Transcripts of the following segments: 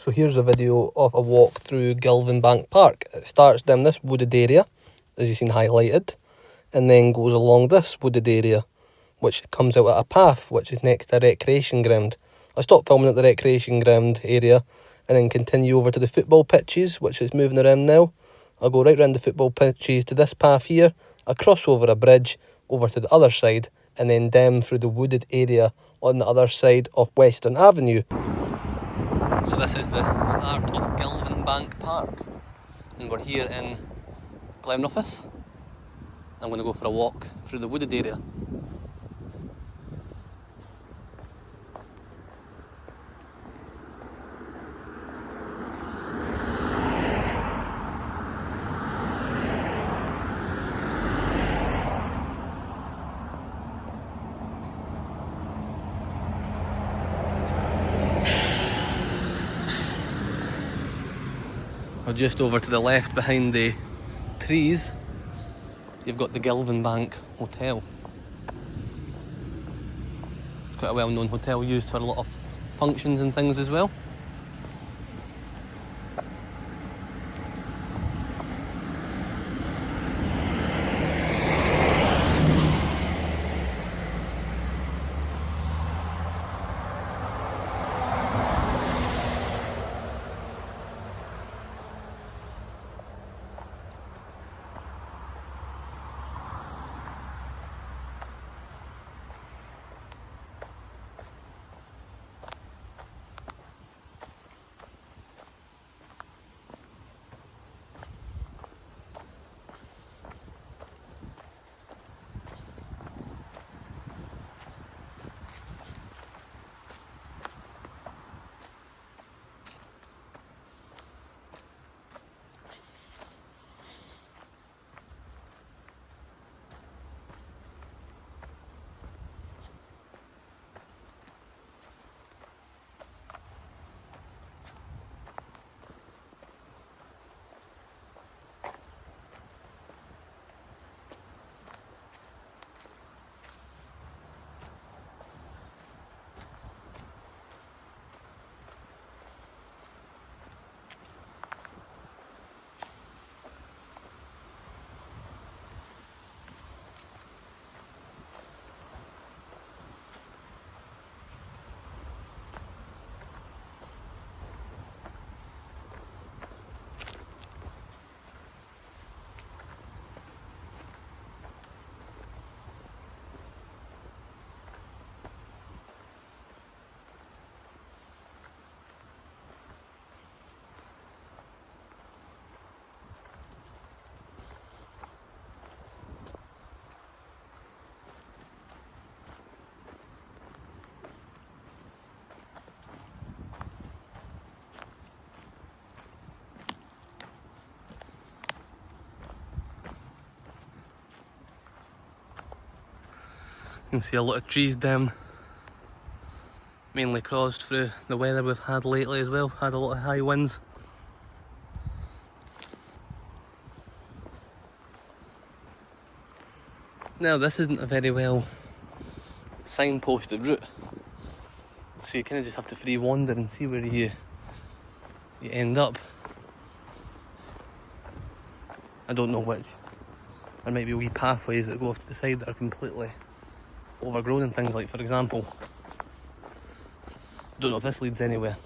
So here's a video of a walk through Gilvan Bank Park. It starts down this wooded area, as you've seen highlighted, and then goes along this wooded area, which comes out at a path, which is next to a recreation ground. I stopped filming at the recreation ground area, and then continue over to the football pitches, which is moving around now. I'll go right round the football pitches to this path here, across over a bridge, over to the other side, and then down through the wooded area on the other side of Western Avenue. So this is the start of Gilvan Bank Park, and we're here in Glenrothes. I'm going to go for a walk through the wooded area. Just over to the left behind the trees, you've got the Gilvan Bank Hotel. It's quite a well-known hotel, used for a lot of functions and things as well. You can see a lot of trees down, mainly caused through the weather we've had lately as well. Had a lot of high winds. Now this isn't a very well signposted route, so you kind of just have to free wander and see where you end up. I don't know which. There might be wee pathways that go off to the side that are completely overgrown and things, like for example, don't know if this leads anywhere.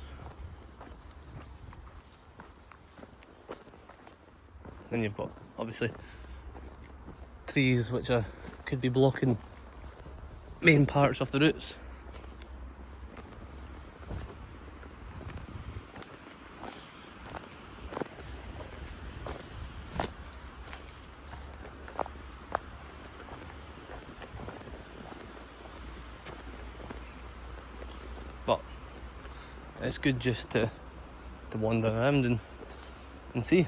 Then you've got obviously trees which could be blocking main parts of the routes. But it's good just to wander around and see.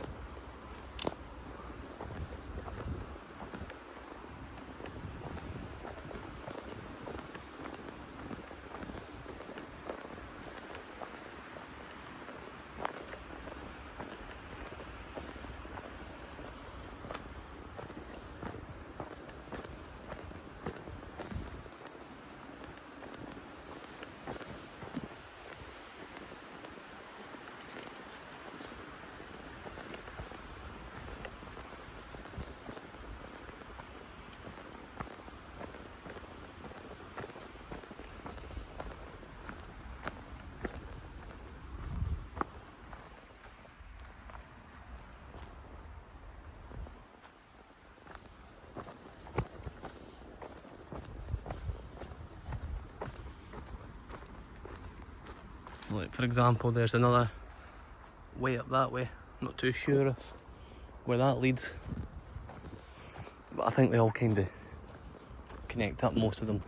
Like for example, there's another way up that way. I'm not too sure if where that leads, but I think they all kind of connect up, most of them,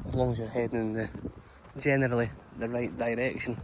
as long as you're heading in the generally the right direction.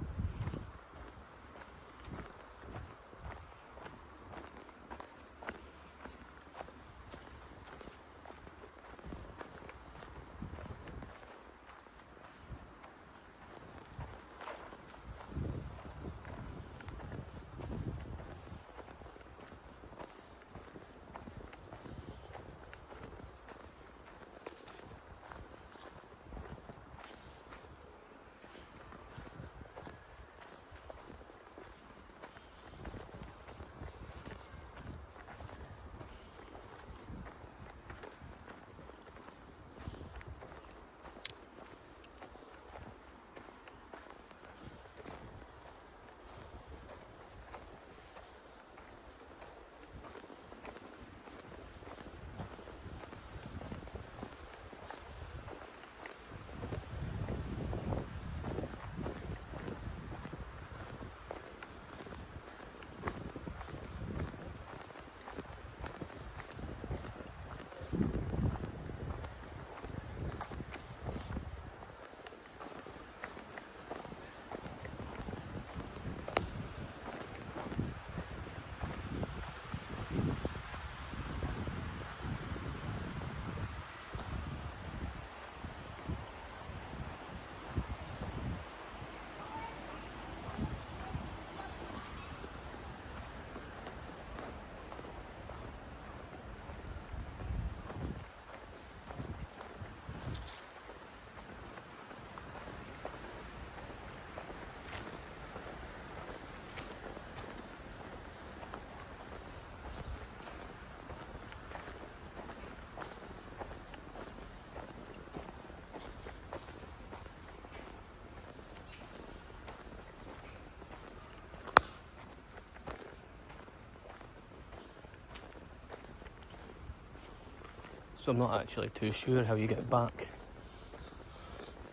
So I'm not actually too sure how you get back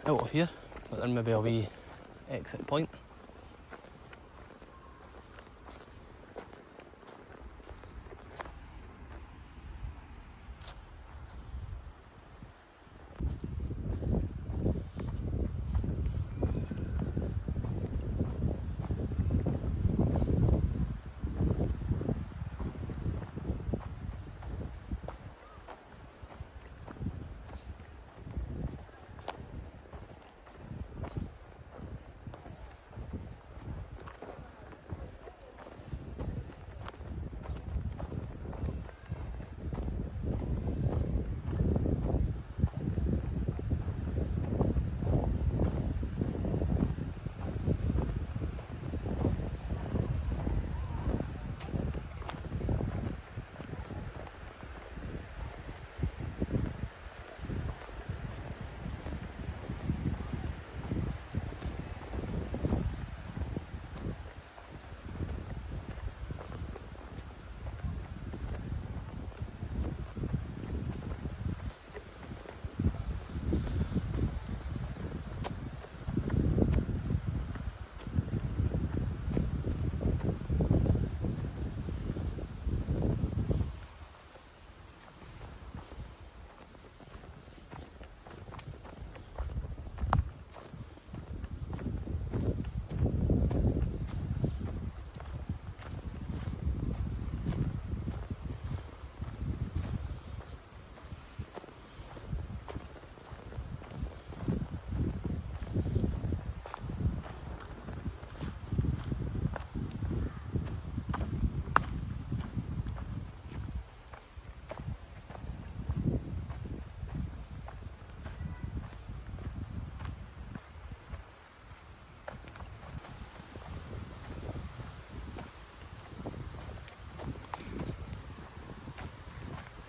out of here, but there may be a wee exit point.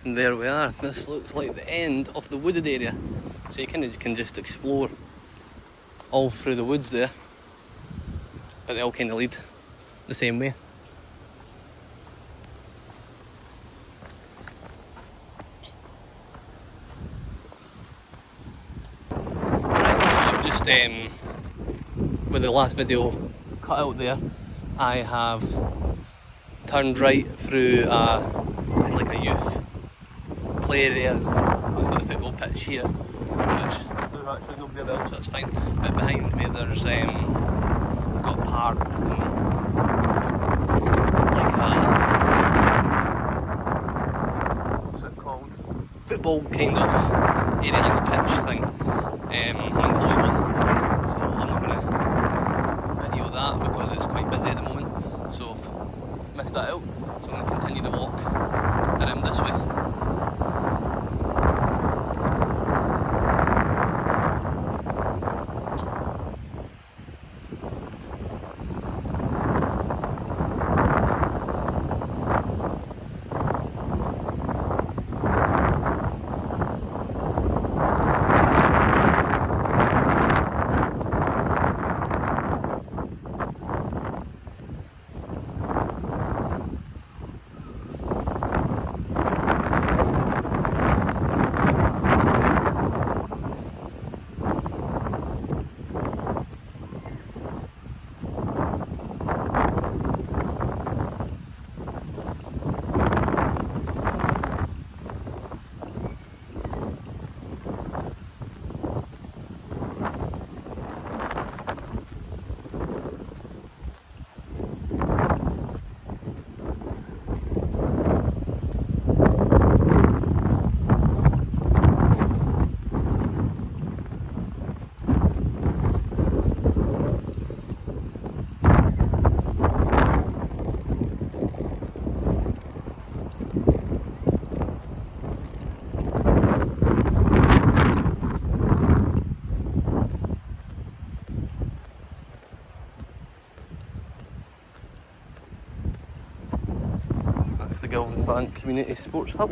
And there we are. This looks like the end of the wooded area. So you kind of can just explore all through the woods there. But they all kind of lead the same way. Right, so I've just with the last video cut out there, I have turned right through it's like a youth play area. I've got the football pitch here, which there's actually nobody about, so that's fine. But behind me there's we've got parks and like what's it called? Football kind of area, like a pitch thing, enclosed one. So I'm not going to video that because it's quite busy at the moment, so I've missed that out. So I'm going to continue to walk around this way. That's the Gilvan Bank Community Sports Hub.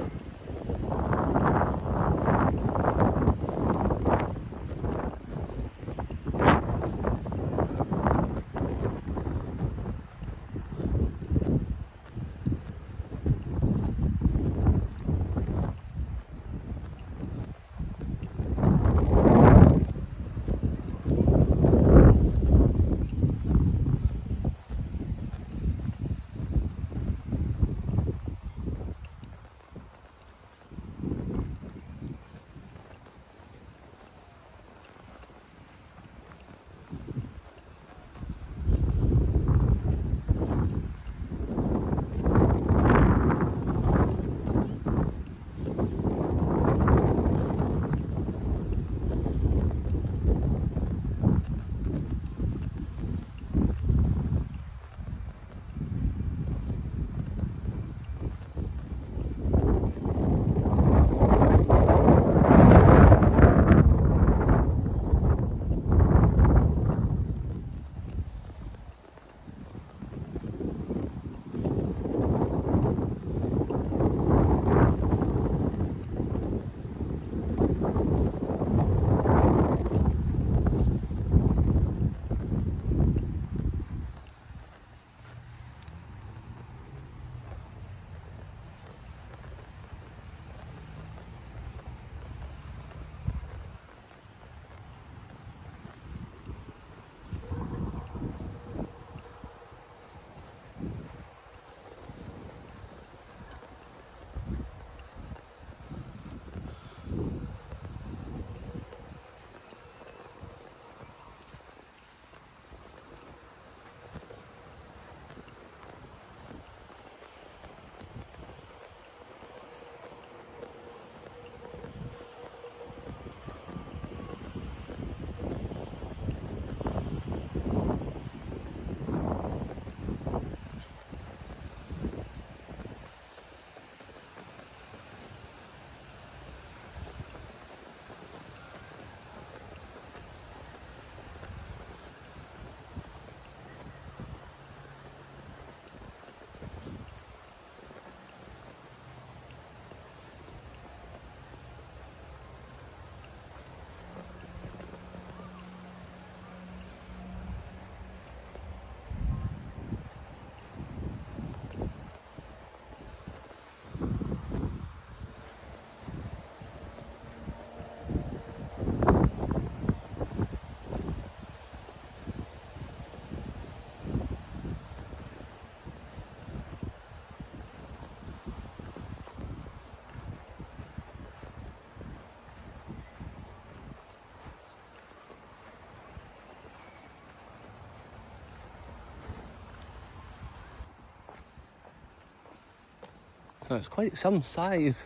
Now it's quite some size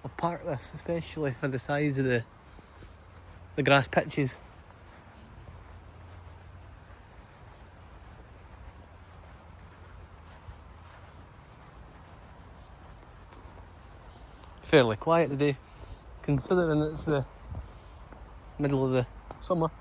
of park this, especially for the size of the grass pitches. Fairly quiet today, considering it's the middle of the summer.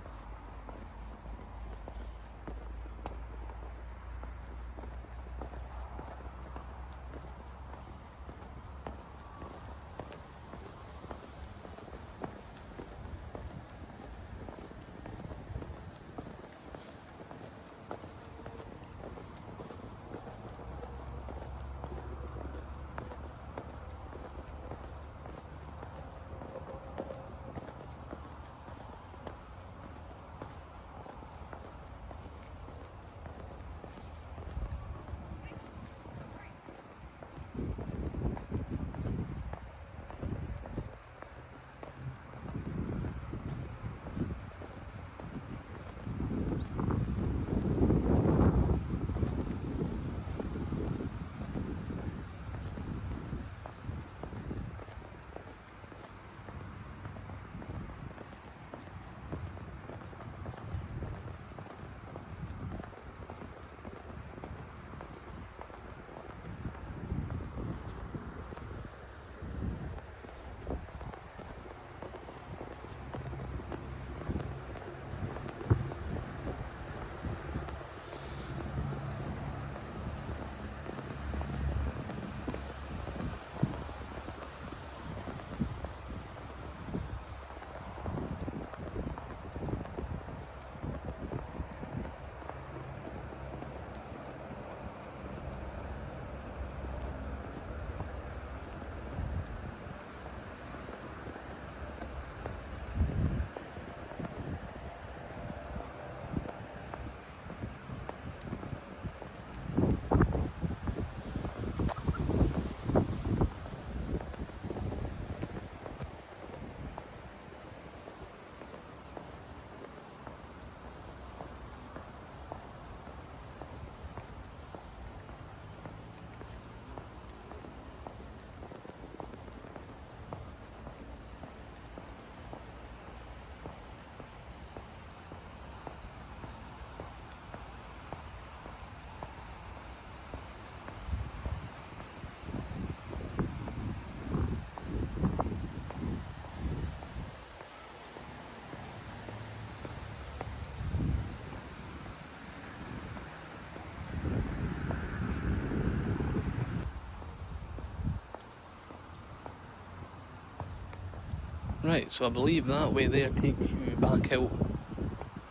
Right, so I believe that way there takes you back out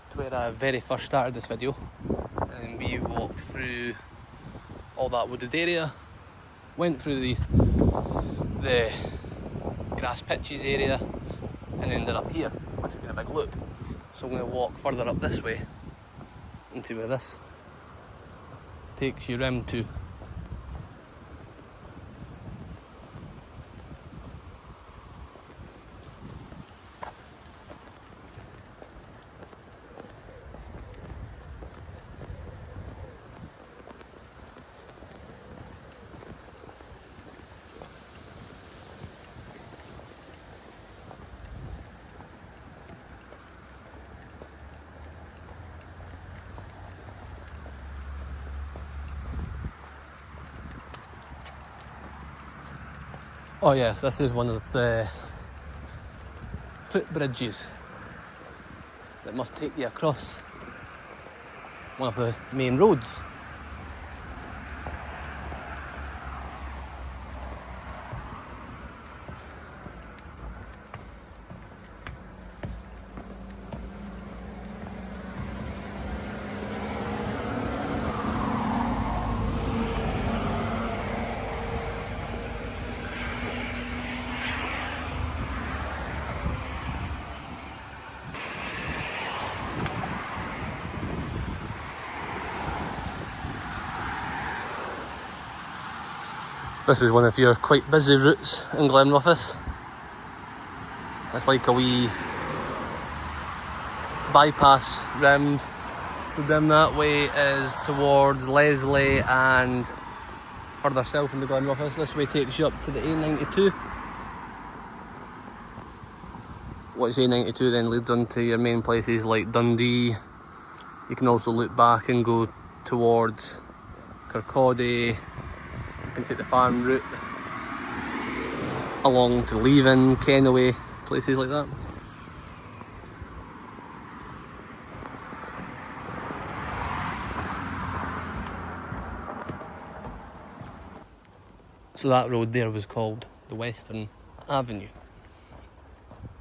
to where I very first started this video, and we walked through all that wooded area, went through the grass pitches area, and ended up here, which has been a big loop. So I'm going to walk further up this way into where this takes you round to. Oh yes, this is one of the footbridges that must take you across one of the main roads. This is one of your quite busy routes in Glenrothes. It's like a wee bypass round. So down that way is towards Leslie and further south in the Glenrothes. This way takes you up to the A92. What's A92 then leads on to your main places like Dundee. You can also loop back and go towards Kirkcaldy. You can take the farm route along to Leven, Kennoway, places like that. So that road there was called the Western Avenue,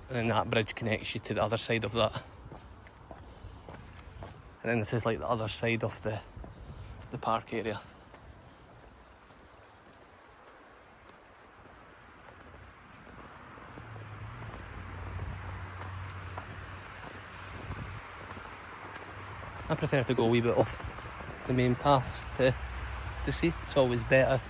and then that bridge connects you to the other side of that. And then this is like the other side of the park area. I prefer to go a wee bit off the main paths to see. It's always better.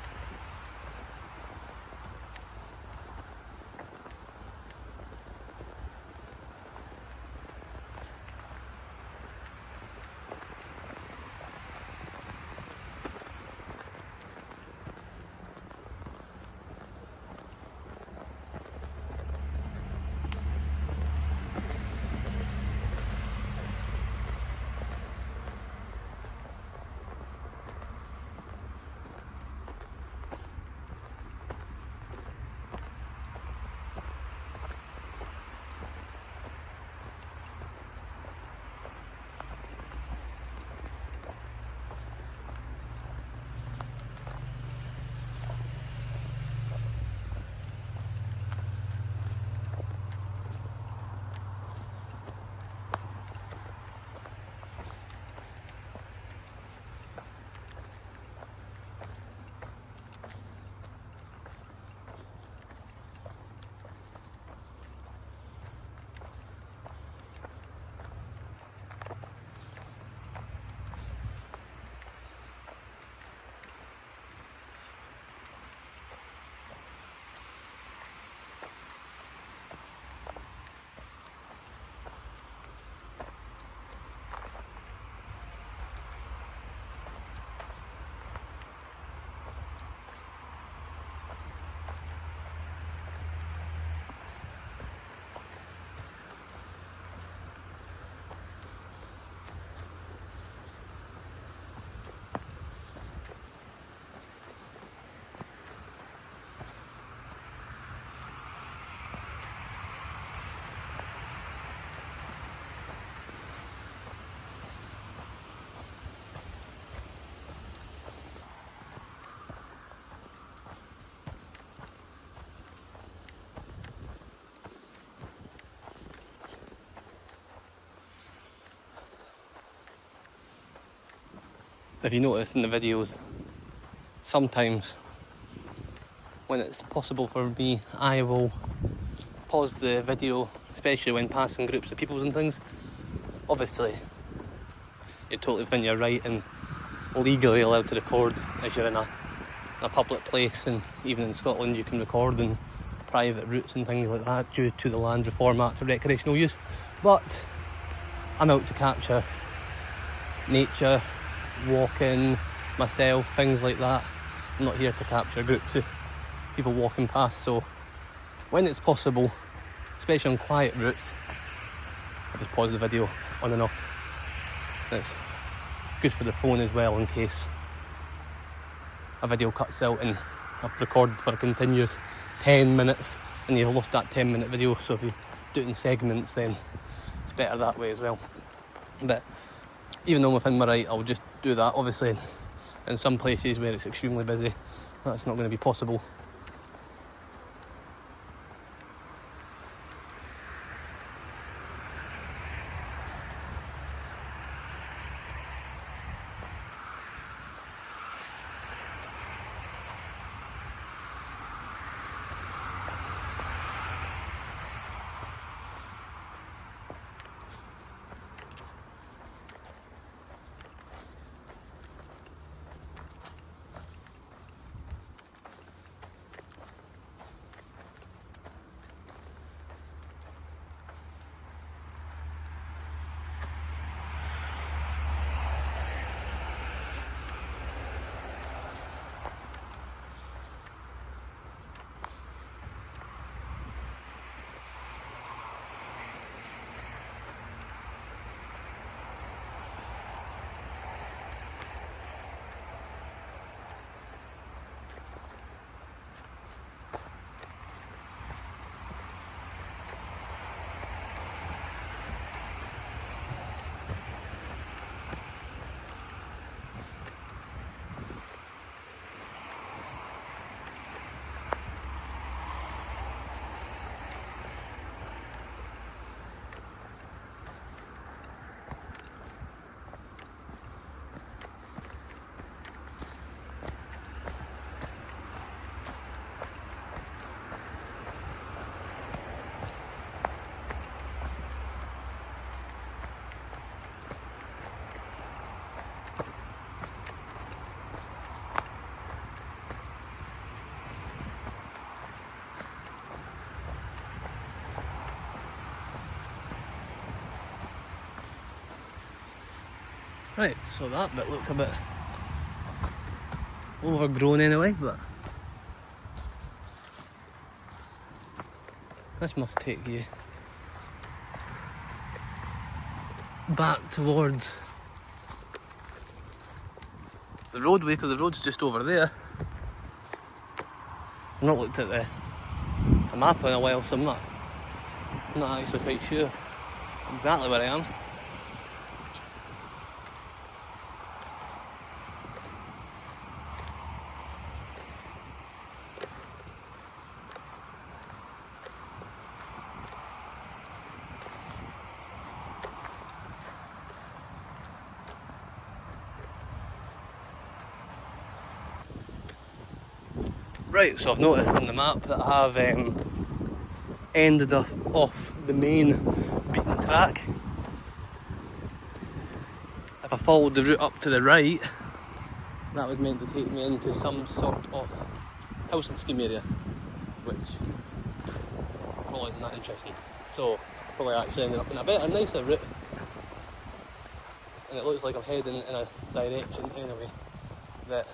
If you notice in the videos, sometimes when it's possible for me, I will pause the video, especially when passing groups of people and things. Obviously, you're totally within your right and legally allowed to record as you're in a public place, and even in Scotland you can record in private routes and things like that due to the Land Reform Act for recreational use. But I'm out to capture nature, walking, myself, things like that. I'm not here to capture groups of people walking past, so when it's possible, especially on quiet routes, I just pause the video on and off. It's good for the phone as well in case a video cuts out and I've recorded for a continuous 10 minutes and you've lost that 10-minute video. So if you do it in segments, then it's better that way as well. But even though I'm within my right, I'll just do that. Obviously in some places where it's extremely busy, that's not going to be possible. Right, so that bit looks a bit overgrown anyway, but this must take you back towards the roadway, because the road's just over there. I've not looked at the map in a while, so I'm not actually quite sure exactly where I am. Right, so I've noticed on the map that I have ended up off the main beaten track. If I followed the route up to the right, that was meant to take me into some sort of housing scheme area, which probably isn't that interesting. So probably actually ended up in a better, nicer route, and it looks like I'm heading in a direction anyway that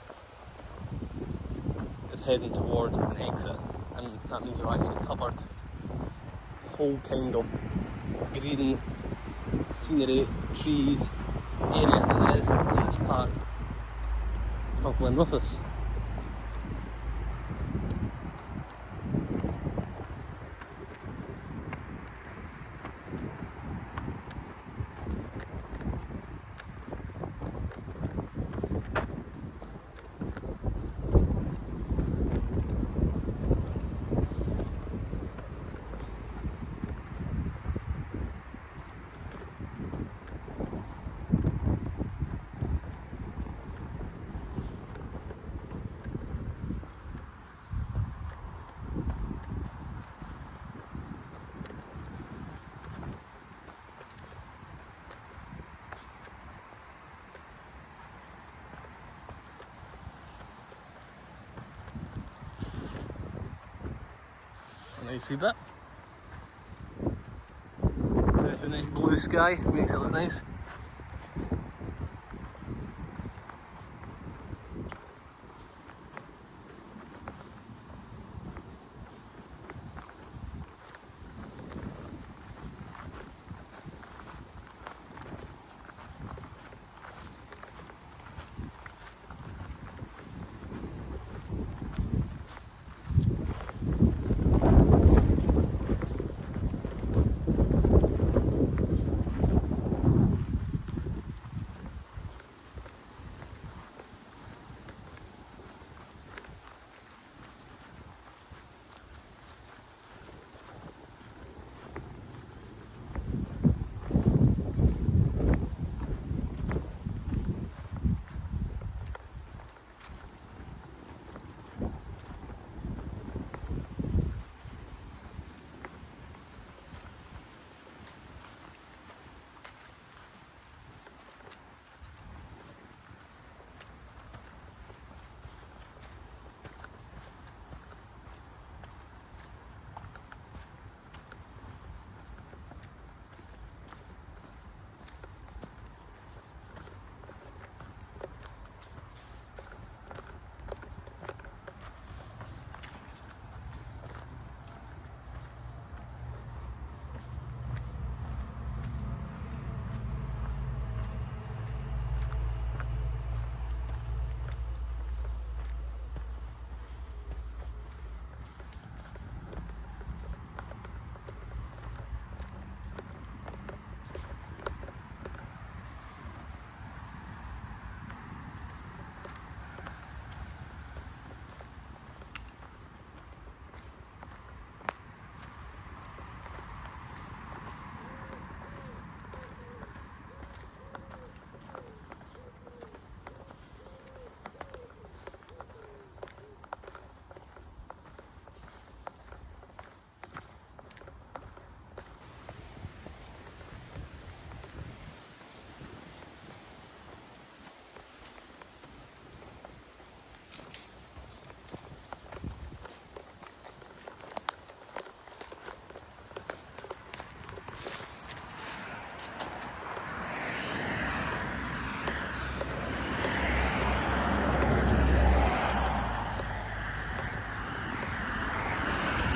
is heading towards an exit, and that means we've actually covered the whole kind of green scenery, trees area that there is in this part of Glenrothes. A nice wee bit. There's a nice blue sky, makes it look nice.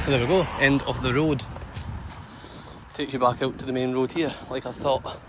So there we go, end of the road. Takes you back out to the main road here, like I thought.